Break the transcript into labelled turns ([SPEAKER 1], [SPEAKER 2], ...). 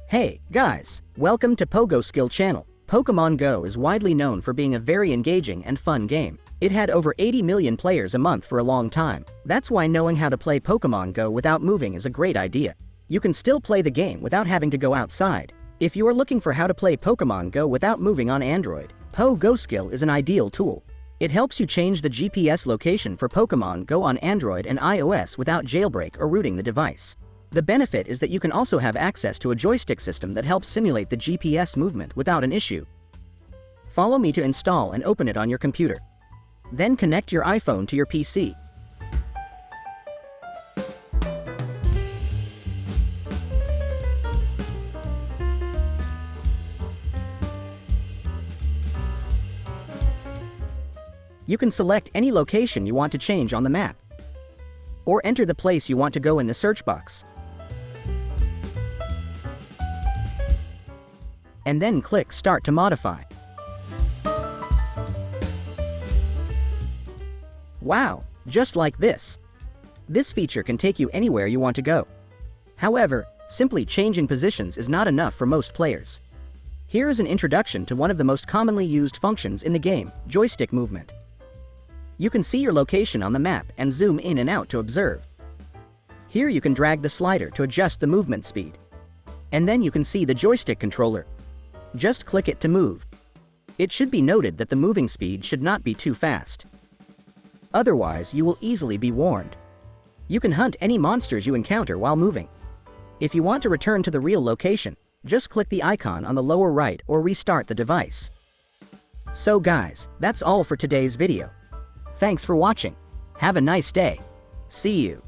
[SPEAKER 1] Hey, guys! Welcome to PoGoskill channel. Pokemon Go is widely known for being a very engaging and fun game. It had over 80 million players a month for a long time. That's why knowing how to play Pokemon Go without moving is a great idea. You can still play the game without having to go outside. If you are looking for how to play Pokemon Go without moving on Android, PoGoskill is an ideal tool. It helps you change the GPS location for Pokemon Go on Android and iOS without jailbreak or rooting the device. The benefit is that you can also have access to a joystick system that helps simulate the GPS movement without an issue. Follow me to install and open it on your computer. Then connect your iPhone to your PC. You can select any location you want to change on the map, or enter the place you want to go in the search box. And then click Start to modify. Wow, just like this. This feature can take you anywhere you want to go. However, simply changing positions is not enough for most players. Here is an introduction to one of the most commonly used functions in the game, Joystick Movement. You can see your location on the map and zoom in and out to observe. Here you can drag the slider to adjust the movement speed. And then you can see the joystick controller. Just click it to move. It should be noted that the moving speed should not be too fast. Otherwise, you will easily be warned. You can hunt any monsters you encounter while moving. If you want to return to the real location, just click the icon on the lower right or restart the device. So guys, that's all for today's video. Thanks for watching. Have a nice day. See you.